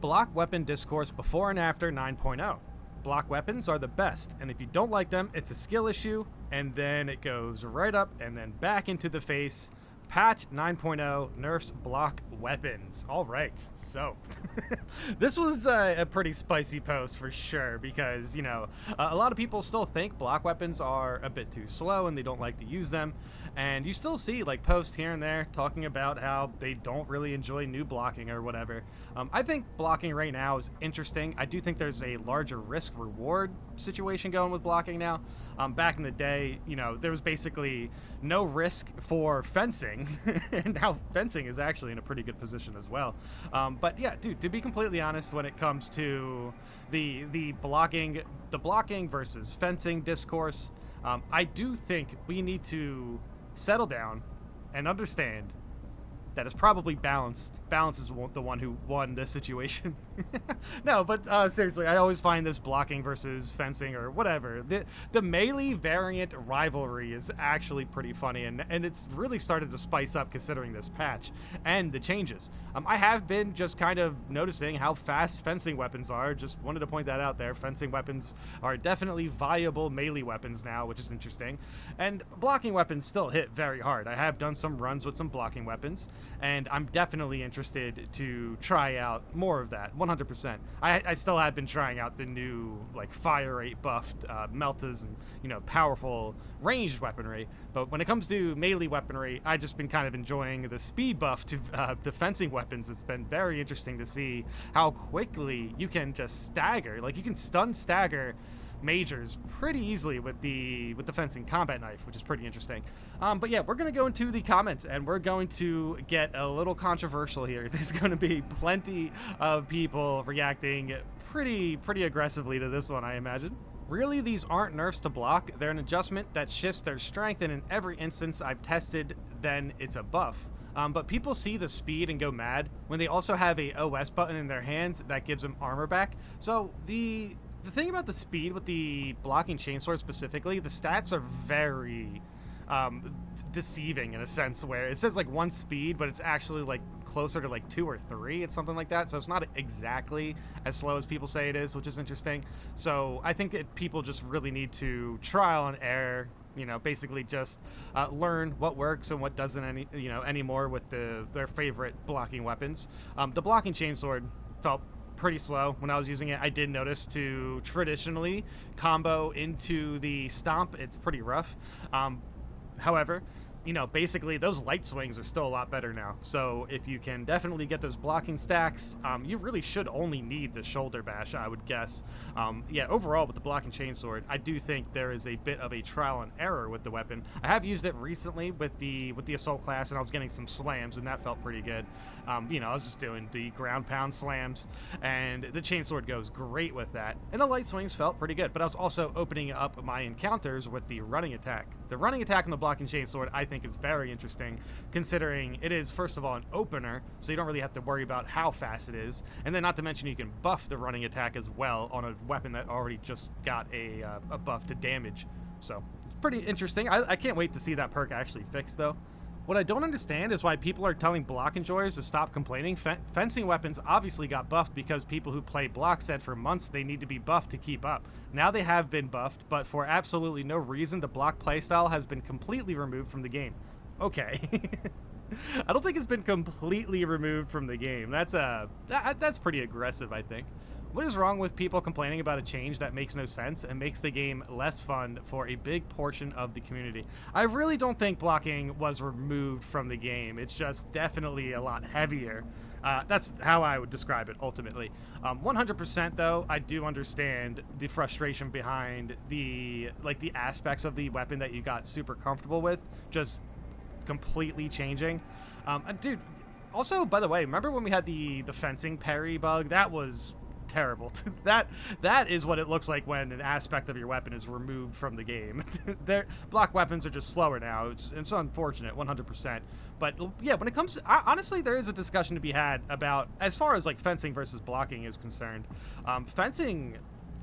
Block weapon discourse before and after 9.0. Block weapons are the best, and if you don't like them, it's a skill issue, and then it goes right up and then back into the face. Patch 9.0 nerfs block weapons. All right, so this was a pretty spicy post for sure because, you know, a lot of people still think block weapons are a bit too slow and they don't like to use them. And you still see like posts here and there talking about how they don't really enjoy new blocking or whatever. I think blocking right now is interesting. I do think there's a larger risk reward situation going with blocking now. Back in the day, you know, there was basically no risk for fencing, and now fencing is actually in a pretty good position as well. But yeah, dude, to be completely honest, when it comes to the blocking versus fencing discourse, I do think we need to settle down and understand that is probably balanced. Balance is the one who won this situation. No, but seriously, I always find this blocking versus fencing or whatever. The melee variant rivalry is actually pretty funny, and it's really started to spice up considering this patch and the changes. I have been just kind of noticing how fast fencing weapons are. Just wanted to point that out there. Fencing weapons are definitely viable melee weapons now, which is interesting. And blocking weapons still hit very hard. I have done some runs with some blocking weapons, and I'm definitely interested to try out more of that, 100%. I still have been trying out the new, like, fire rate buffed meltas and, you know, powerful ranged weaponry, but when it comes to melee weaponry, I've just been kind of enjoying the speed buff to the fencing weapons. It's been very interesting to see how quickly you can just stagger, like, you can stun stagger majors pretty easily with the fencing combat knife, which is pretty interesting. But yeah, we're gonna go into the comments and we're going to get a little controversial here. There's gonna be plenty of people reacting pretty aggressively to this one, I imagine. Really, these aren't nerfs to block. They're an adjustment that shifts their strength, and in every instance I've tested, then it's a buff. But people see the speed and go mad when they also have a OS button in their hands that gives them armor back. So the thing about the speed with the blocking chainsword specifically, the stats are very deceiving in a sense, where it says like 1 speed, but it's actually like closer to like 2 or 3. It's something like that. So it's not exactly as slow as people say it is, which is interesting. So I think that people just really need to trial and error, you know, basically just learn what works and what doesn't anymore with their favorite blocking weapons. The blocking chainsword felt pretty slow when I was using it. I did notice to traditionally combo into the stomp, it's pretty rough. However, you know, basically those light swings are still a lot better now. So if you can definitely get those blocking stacks, you really should only need the shoulder bash, I would guess. Yeah, overall with the blocking chainsword, I do think there is a bit of a trial and error with the weapon. I have used it recently with the assault class, and I was getting some slams, and that felt pretty good. You know, I was just doing the ground pound slams, and the chainsword goes great with that. And the light swings felt pretty good, but I was also opening up my encounters with the running attack. The running attack on the blocking chainsword, I think, is very interesting, considering it is, first of all, an opener, so you don't really have to worry about how fast it is. And then not to mention you can buff the running attack as well on a weapon that already just got a buff to damage. So it's pretty interesting. I can't wait to see that perk actually fixed, though. What I don't understand is why people are telling block enjoyers to stop complaining. Fencing weapons obviously got buffed because people who play block said for months they need to be buffed to keep up. Now they have been buffed, but for absolutely no reason, the block playstyle has been completely removed from the game. Okay. I don't think it's been completely removed from the game. That's pretty aggressive, I think. What is wrong with people complaining about a change that makes no sense and makes the game less fun for a big portion of the community? I really don't think blocking was removed from the game. It's just definitely a lot heavier. That's how I would describe it ultimately. 100% though, I do understand the frustration behind the aspects of the weapon that you got super comfortable with just completely changing. Dude, also, by the way, remember when we had the fencing parry bug? That was terrible. That is what it looks like when an aspect of your weapon is removed from the game. Block weapons are just slower now. It's unfortunate, 100%. But yeah, when it comes to, honestly, there is a discussion to be had about, as far as like fencing versus blocking is concerned. Fencing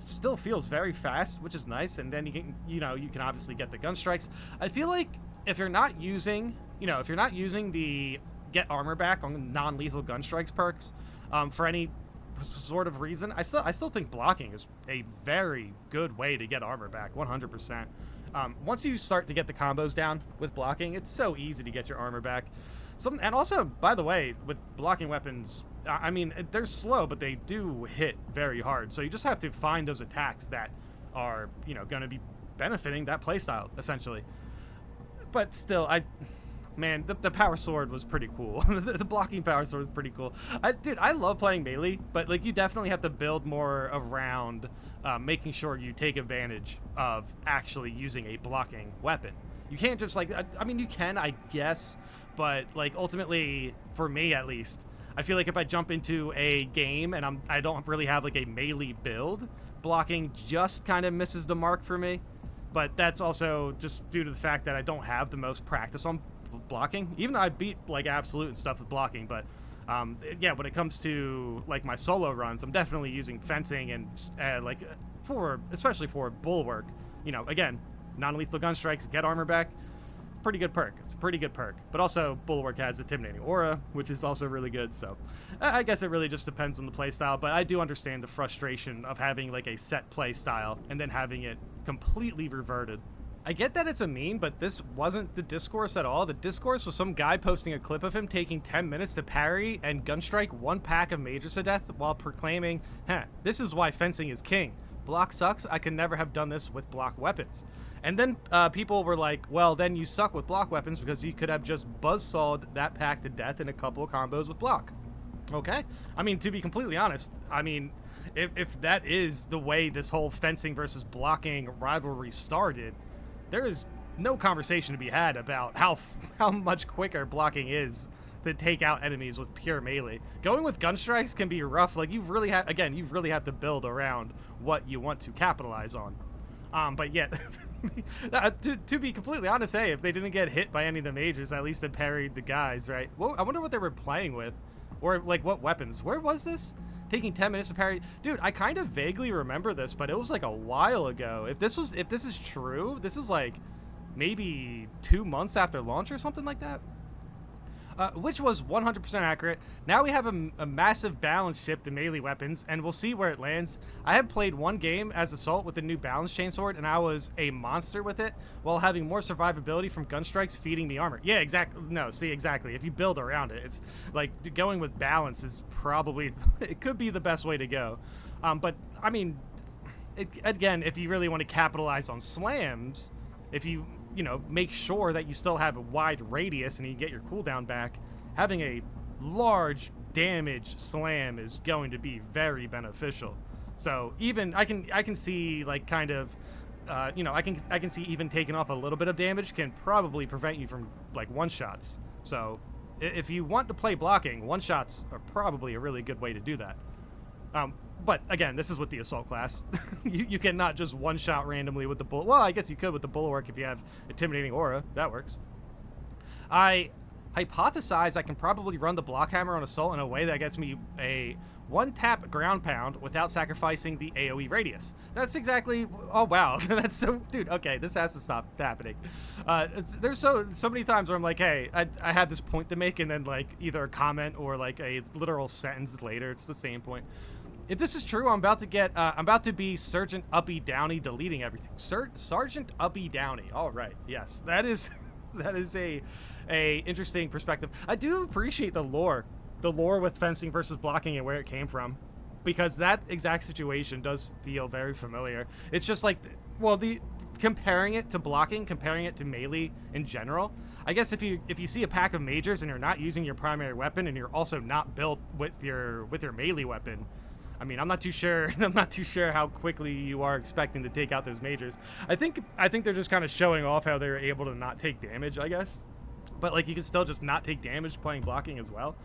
still feels very fast, which is nice, and then you can obviously get the gun strikes. I feel like if you're not using the get armor back on non-lethal gun strikes perks for any sort of reason, I still think blocking is a very good way to get armor back, 100%. Once you start to get the combos down with blocking, it's so easy to get your armor back. And also, by the way, with blocking weapons, I mean, they're slow, but they do hit very hard. So you just have to find those attacks that are, you know, going to be benefiting that playstyle, essentially. But still, man, the power sword was pretty cool. The blocking power sword was pretty cool. Dude, I love playing melee, but like you definitely have to build more around making sure you take advantage of actually using a blocking weapon. You can't just like, I mean, you can, I guess, but like ultimately, for me at least, I feel like if I jump into a game and I don't really have like a melee build, blocking just kind of misses the mark for me. But that's also just due to the fact that I don't have the most practice on blocking. Even though I beat like absolute and stuff with blocking, but yeah, when it comes to like my solo runs, I'm definitely using fencing and like especially for bulwark. You know, again, non-lethal gun strikes, get armor back. Pretty good perk. It's a pretty good perk. But also, Bulwark has Intimidating Aura, which is also really good. So, I guess it really just depends on the playstyle. But I do understand the frustration of having like a set playstyle and then having it completely reverted. I get that it's a meme, but this wasn't the discourse at all. The discourse was some guy posting a clip of him taking 10 minutes to parry and gunstrike one pack of majors to death while proclaiming, this is why fencing is king. Block sucks. I could never have done this with block weapons. And then people were like, well, then you suck with block weapons because you could have just buzzsawed that pack to death in a couple of combos with block. Okay. I mean, to be completely honest, I mean, if that is the way this whole fencing versus blocking rivalry started, there is no conversation to be had about how much quicker blocking is to take out enemies with pure melee. Going with gun strikes can be rough. Like, you really have to build around what you want to capitalize on. But yeah, to be completely honest, hey, if they didn't get hit by any of the majors, at least they parried the guys, right? Well, I wonder what they were playing with, or like what weapons. Where was this? Taking 10 minutes to parry. Dude, I kind of vaguely remember this, but it was like a while ago. If this is true, this is like maybe 2 months after launch or something like that. Which was 100% accurate. Now we have a massive balance shift in melee weapons, and we'll see where it lands. I have played one game as Assault with the new balance chainsword, and I was a monster with it, while having more survivability from gun strikes feeding me armor. Yeah, exactly. No, see, exactly. If you build around it, it's like going with balance is probably, it could be the best way to go. But, I mean, again, if you really want to capitalize on slams, if you make sure that you still have a wide radius and you get your cooldown back, having a large damage slam is going to be very beneficial. So even I can see like kind of, I can see even taking off a little bit of damage can probably prevent you from like one-shots. So if you want to play blocking, one-shots are probably a really good way to do that. But again, this is with the Assault class. you cannot just one-shot randomly with the bullet. Well, I guess you could with the Bulwark if you have Intimidating Aura. That works. I hypothesize I can probably run the Block Hammer on Assault in a way that gets me a one-tap ground pound without sacrificing the AoE radius. That's exactly... Oh, wow. That's so... Dude, okay, this has to stop happening. There's so many times where I'm like, hey, I have this point to make, and then, like, either a comment or, like, a literal sentence later. It's the same point. If this is true, I'm about to be Sergeant Uppy Downey deleting everything. Sergeant Uppy Downey. All right. Yes, that is a interesting perspective. I do appreciate the lore with fencing versus blocking and where it came from, because that exact situation does feel very familiar. It's just like, well, comparing it to blocking, comparing it to melee in general. I guess if you see a pack of majors and you're not using your primary weapon and you're also not built with your melee weapon, I mean, I'm not too sure how quickly you are expecting to take out those majors. I think they're just kind of showing off how they're able to not take damage, I guess. But like, you can still just not take damage playing blocking as well.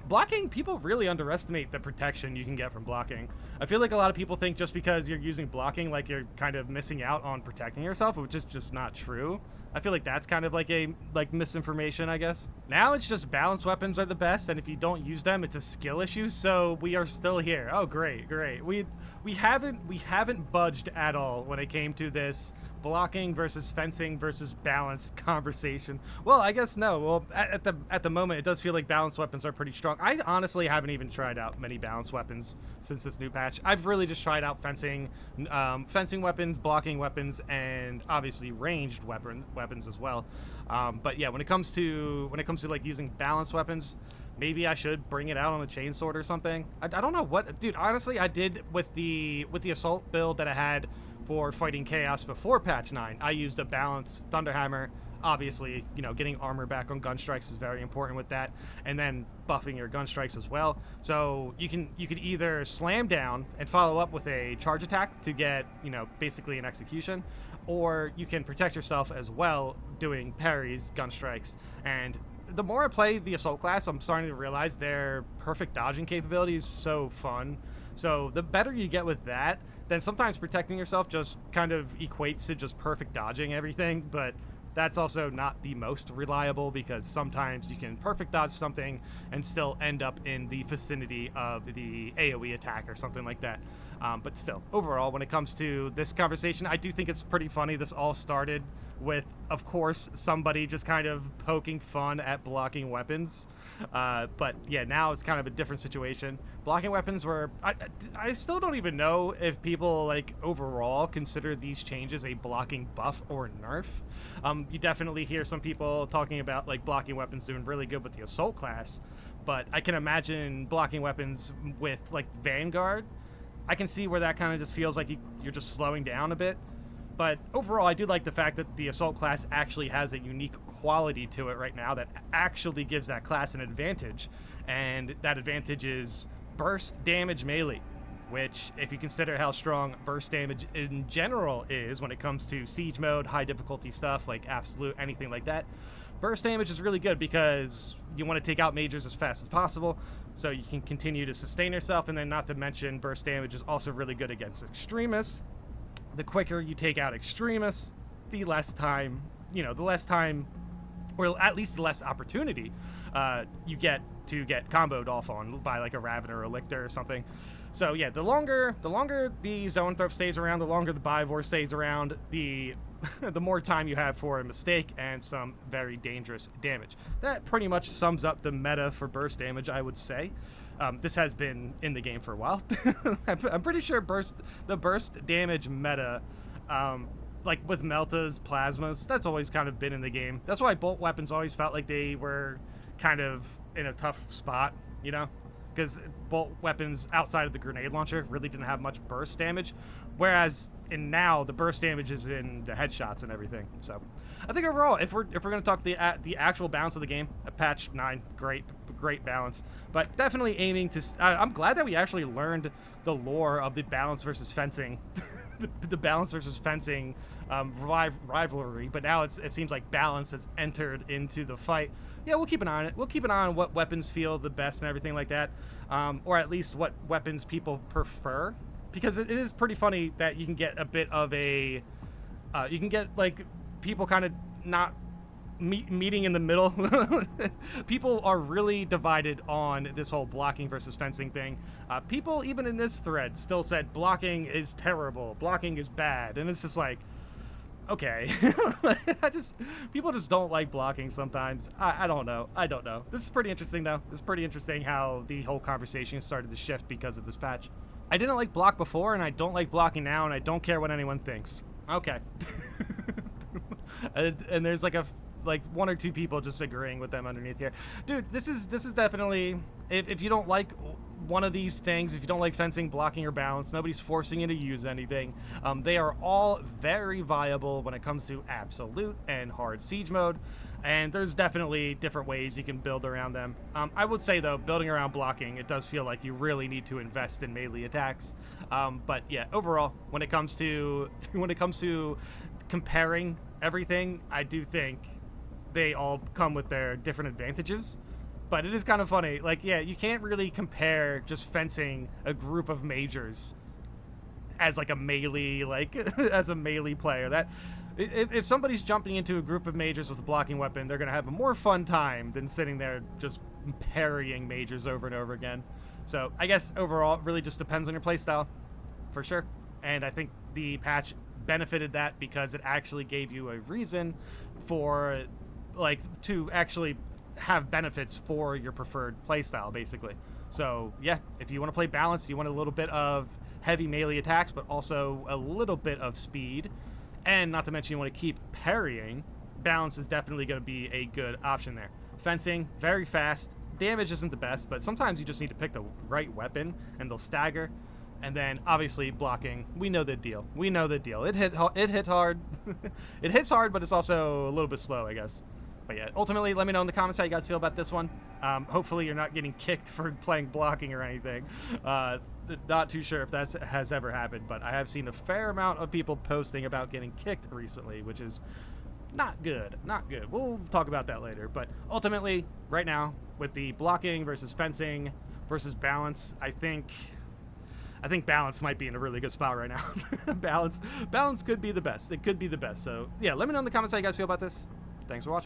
Blocking, people really underestimate the protection you can get from blocking. I feel like a lot of people think just because you're using blocking, like you're kind of missing out on protecting yourself, which is just not true. I feel like that's kind of like a misinformation, I guess. Now it's just balanced weapons are the best, and if you don't use them, it's a skill issue. So we are still here. Oh, great. We haven't budged at all when it came to this blocking versus fencing versus balanced conversation. Well, I guess no. Well, at the moment, it does feel like balanced weapons are pretty strong. I honestly haven't even tried out many balanced weapons since this new patch. I've really just tried out fencing weapons, blocking weapons, and obviously ranged weapons as well. But yeah, when it comes to like using balanced weapons, maybe I should bring it out on a chainsword or something. I don't know what, dude. Honestly, I did with the assault build that I had for fighting chaos before patch 9. I used a balanced thunderhammer. Obviously, you know, getting armor back on gun strikes is very important with that, and then buffing your gun strikes as well. So you could either slam down and follow up with a charge attack to get, you know, basically an execution, or you can protect yourself as well doing parries, gun strikes. And the more I play the assault class, I'm starting to realize their perfect dodging capability is so fun. So the better you get with that, then sometimes protecting yourself just kind of equates to just perfect dodging everything, but that's also not the most reliable, because sometimes you can perfect dodge something and still end up in the vicinity of the AoE attack or something like that. But still, overall, when it comes to this conversation, I do think it's pretty funny. This all started with, of course, somebody just kind of poking fun at blocking weapons. But yeah, now it's kind of a different situation. Blocking weapons were... I still don't even know if people, like, overall consider these changes a blocking buff or nerf. You definitely hear some people talking about, like, blocking weapons doing really good with the assault class. But I can imagine blocking weapons with, like, Vanguard. I can see where that kind of just feels like you're just slowing down a bit. But overall, I do like the fact that the assault class actually has a unique quality to it right now that actually gives that class an advantage. And that advantage is burst damage melee, which, if you consider how strong burst damage in general is when it comes to siege mode, high difficulty stuff, like absolute, anything like that, burst damage is really good because you want to take out mages as fast as possible, so you can continue to sustain yourself. And then, not to mention, burst damage is also really good against extremists. The quicker you take out extremists, the less time, or at least the less opportunity you get to get comboed off on by like a Raven or a Lictor or something. So yeah, the longer the Zoanthrope stays around, the longer the Bivor stays around, the the more time you have for a mistake and some very dangerous damage. That pretty much sums up the meta for burst damage, I would say. This has been in the game for a while. I'm pretty sure the burst damage meta, like with Meltas, Plasmas, that's always kind of been in the game. That's why bolt weapons always felt like they were kind of in a tough spot, you know? Because bolt weapons outside of the grenade launcher really didn't have much burst damage, whereas in now the burst damage is in the headshots and everything. So I think overall, if we're going to talk the actual balance of the game, patch 9, great balance, but definitely aiming to. I'm glad that we actually learned the lore of the balance versus fencing, the balance versus fencing rivalry. But now it seems like balance has entered into the fight. Yeah, we'll keep an eye on it. We'll keep an eye on what weapons feel the best and everything like that, or at least what weapons people prefer, because it is pretty funny that you can get a bit of a, you can get like people kind of not meeting in the middle. People are really divided on this whole blocking versus fencing thing. People even in this thread still said blocking is terrible, blocking is bad, and it's just like, okay. People just don't like blocking sometimes. I don't know. This is pretty interesting though. It's pretty interesting how the whole conversation started to shift because of this patch. I didn't like block before, and I don't like blocking now, and I don't care what anyone thinks. Okay. and there's like one or two people just agreeing with them underneath here. Dude, this is definitely, if you don't like one of these things, if you don't like fencing, blocking, or balance, nobody's forcing you to use anything. They are all very viable when it comes to absolute and hard siege mode, and there's definitely different ways you can build around them. I would say though, building around blocking, it does feel like you really need to invest in melee attacks. But yeah, overall, when it comes to comparing everything, I do think they all come with their different advantages. But it is kind of funny. Like, yeah, you can't really compare just fencing a group of majors as like a melee, like as a melee player. if somebody's jumping into a group of mages with a blocking weapon, they're going to have a more fun time than sitting there just parrying mages over and over again. So I guess overall, it really just depends on your playstyle, for sure. And I think the patch benefited that because it actually gave you a reason for, like, to actually have benefits for your preferred playstyle, basically. So yeah, if you want to play balanced, you want a little bit of heavy melee attacks, but also a little bit of speed, and not to mention you want to keep parrying, balance is definitely going to be a good option there. Fencing, very fast. Damage isn't the best, but sometimes you just need to pick the right weapon, and they'll stagger. And then, obviously, blocking. We know the deal. We know the deal. It hit hard. It hits hard, but it's also a little bit slow, I guess. But yeah, ultimately, let me know in the comments how you guys feel about this one. Hopefully, you're not getting kicked for playing blocking or anything. Not too sure if that has ever happened, but I have seen a fair amount of people posting about getting kicked recently, which is not good. Not good. We'll talk about that later. But ultimately, right now, with the blocking versus fencing versus balance, I think balance might be in a really good spot right now. Balance could be the best. It could be the best. So yeah, let me know in the comments how you guys feel about this. Thanks for watching.